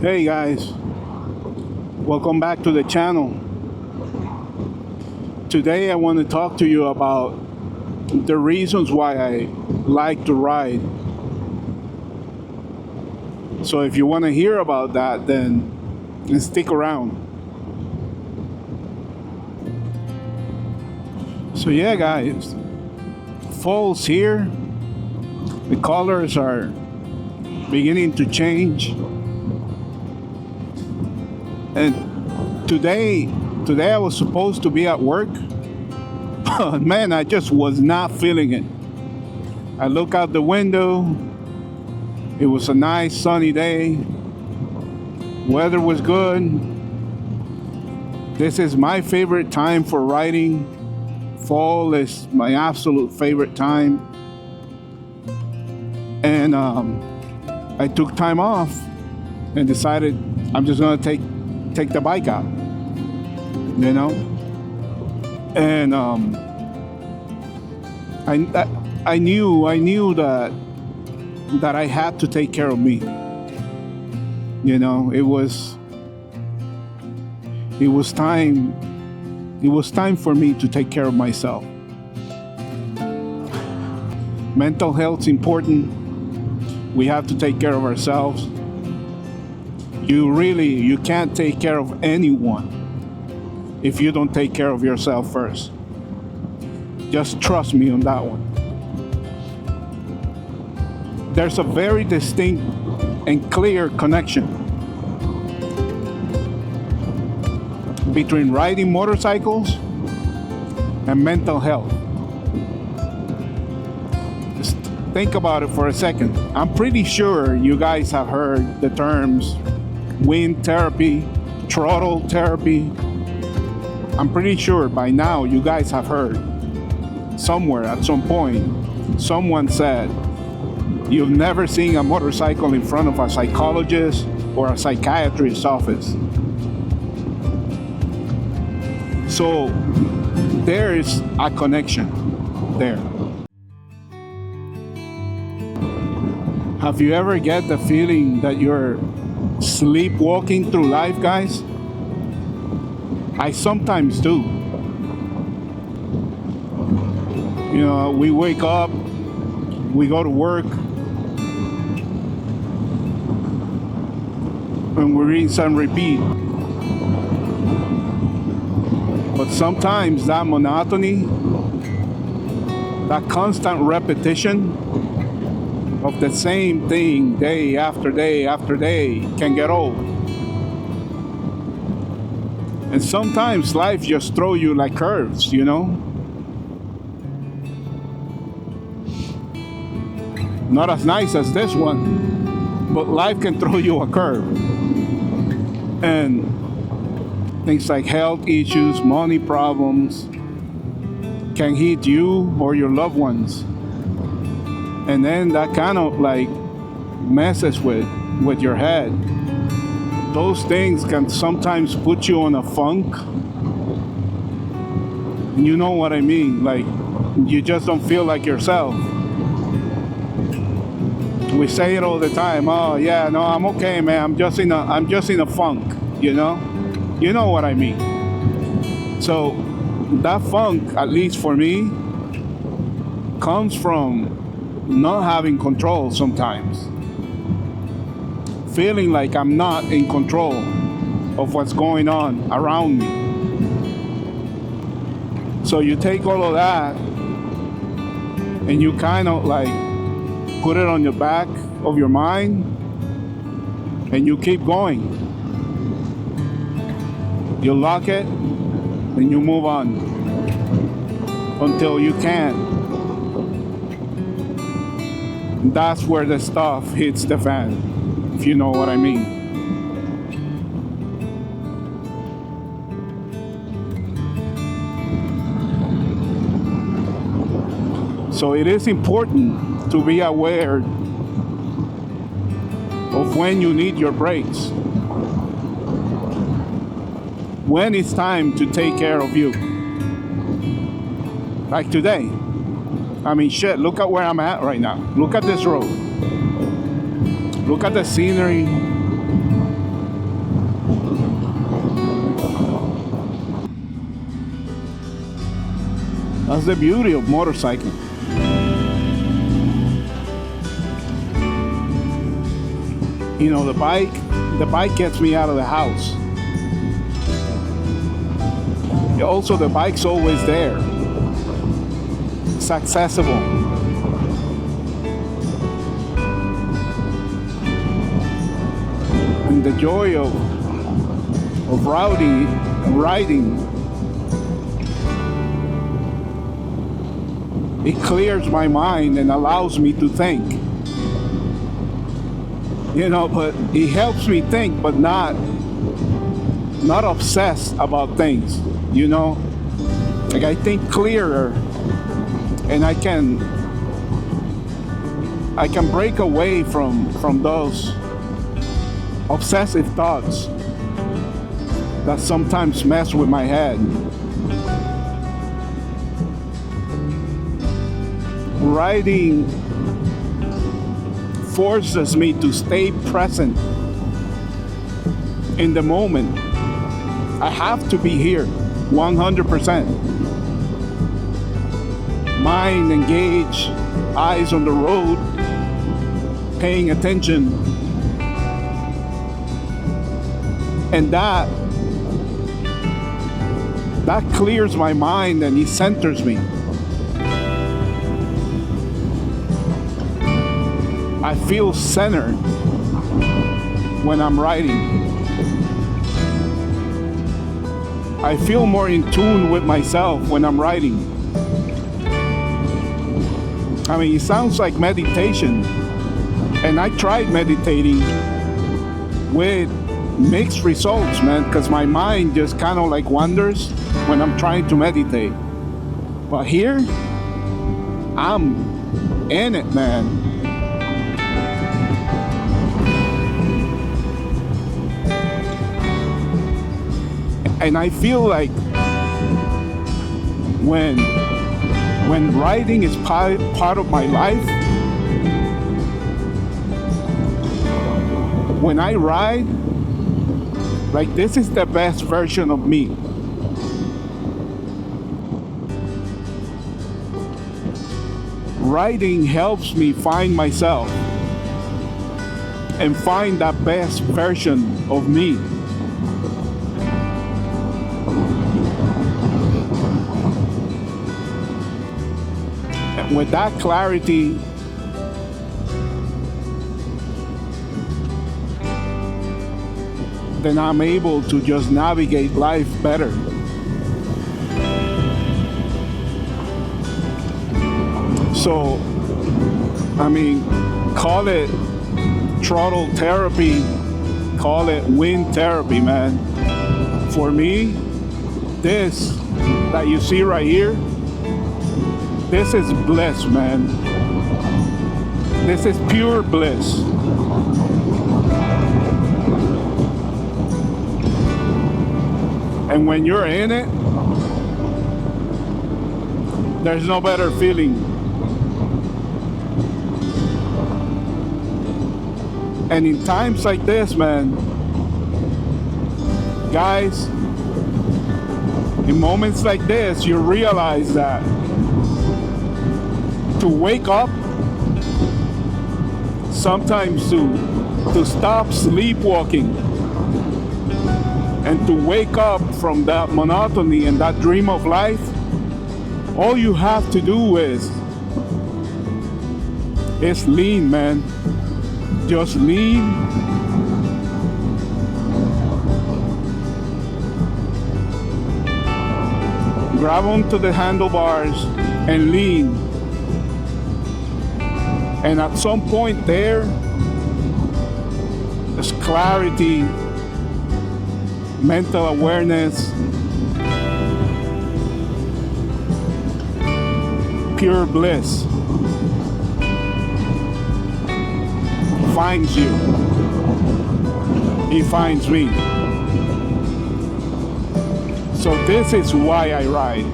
Hey guys, welcome back to the channel. Today I want to talk to you about the reasons why I like to ride. So if you want to hear about that, then stick around. So yeah guys, fall's here. The colors are beginning to change. And today I was supposed to be at work, but man, I just was not feeling it. I look out the window. It was a nice sunny day. Weather was good. This is my favorite time for riding. Fall is my absolute favorite time. And I took time off and decided I'm just gonna take the bike out, you know. And I knew that I had to take care of me. You know, it was time for me to take care of myself. Mental health's important. We have to take care of ourselves. You can't take care of anyone if you don't take care of yourself first. Just trust me on that one. There's a very distinct and clear connection between riding motorcycles and mental health. Just think about it for a second. I'm pretty sure you guys have heard the terms wind therapy, throttle therapy. I'm pretty sure by now you guys have heard somewhere at some point someone said you've never seen a motorcycle in front of a psychologist or a psychiatrist's office. So there is a connection there. Have you ever get the feeling that you're sleepwalking through life, guys? I sometimes do. You know, we wake up, we go to work, and we rinse and repeat. But sometimes that monotony, that constant repetition of the same thing day after day after day can get old. And sometimes life just throws you like curves, you know? Not as nice as this one, but life can throw you a curve. And things like health issues, money problems can hit you or your loved ones. And then that kind of like messes with your head. Those things can sometimes put you on a funk. And you know what I mean? Like you just don't feel like yourself. We say it all the time. Oh yeah, no, I'm okay, man. I'm just in a funk, you know? You know what I mean. So that funk, at least for me, comes from not having control sometimes. Feeling like I'm not in control of what's going on around me. So you take all of that and you kind of like put it on the back of your mind and you keep going. You lock it and you move on until you can't. That's where the stuff hits the fan, if you know what I mean. So it is important to be aware of when you need your breaks. When it's time to take care of you. Like today. I mean, shit, look at where I'm at right now. Look at this road. Look at the scenery. That's the beauty of motorcycling. You know, the bike gets me out of the house. Also, the bike's always there. It's accessible. And the joy of riding, it clears my mind and allows me to think. You know, but it helps me think, but not obsess about things, you know? Like, I think clearer, and I can break away from those obsessive thoughts that sometimes mess with my head. Riding forces me to stay present in the moment. I have to be here 100%. Mind engaged, eyes on the road, paying attention. And that clears my mind and it centers me. I feel centered when I'm riding. I feel more in tune with myself when I'm riding. I mean, it sounds like meditation. And I tried meditating with mixed results, man, because my mind just kind of like wanders when I'm trying to meditate. But here, I'm in it, man. And I feel like when riding is part of my life, when I ride, like, this is the best version of me. Riding helps me find myself and find that best version of me. With that clarity, then I'm able to just navigate life better. So, I mean, call it throttle therapy, call it wind therapy, man. For me, this that you see right here, this is bliss, man. This is pure bliss. And when you're in it, there's no better feeling. And in times like this, man, guys, in moments like this, you realize that to wake up, sometimes to stop sleepwalking and to wake up from that monotony and that dream of life, all you have to do is lean, man. Just lean. Grab onto the handlebars and lean. And at some point there's clarity, mental awareness, pure bliss finds you. He finds me. So this is why I ride.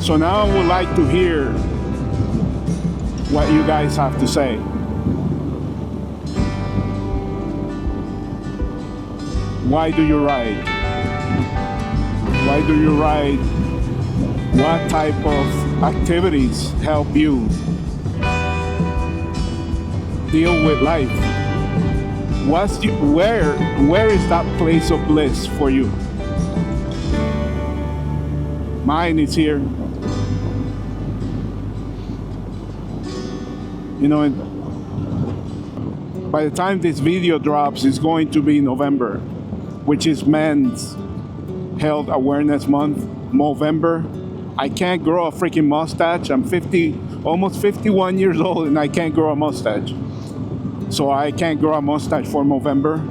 So now I would like to hear what you guys have to say. Why do you ride? Why do you ride? What type of activities help you deal with life? Where is that place of bliss for you? Mine is here. You know, by the time this video drops, it's going to be November, which is Men's Health Awareness Month, Movember. I can't grow a freaking mustache. I'm 50, almost 51 years old, and I can't grow a mustache. So I can't grow a mustache for Movember,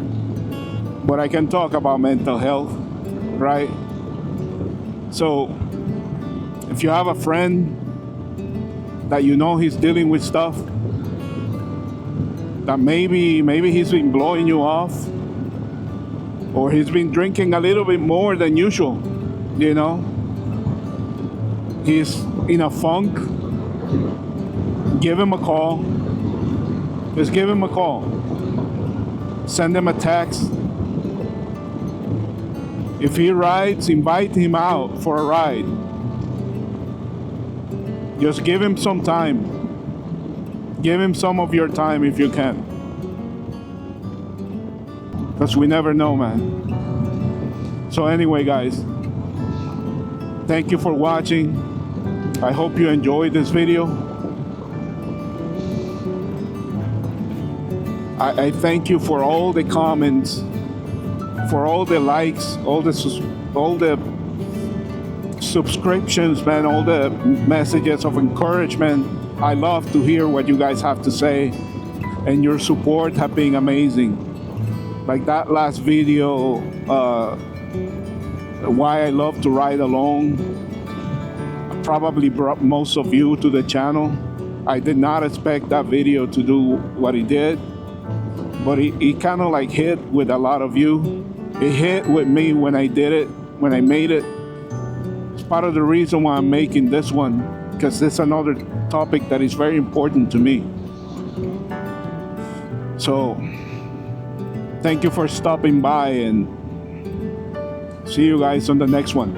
but I can talk about mental health, right? So if you have a friend that you know he's dealing with stuff, that maybe he's been blowing you off, or he's been drinking a little bit more than usual, you know, he's in a funk, give him a call. Just give him a call. Send him a text. If he rides, invite him out for a ride. Just give him some time. Give him some of your time if you can. Because we never know, man. So anyway, guys, thank you for watching. I hope you enjoyed this video. I thank you for all the comments, for all the likes, all the subscriptions, man, all the messages of encouragement. I love to hear what you guys have to say, and your support have been amazing. Like that last video, why I love to ride alone, probably brought most of you to the channel. I did not expect that video to do what it did. But it kind of like hit with a lot of you. It hit with me when I did it, when I made it. It's part of the reason why I'm making this one, because it's another topic that is very important to me. So, thank you for stopping by, and see you guys on the next one.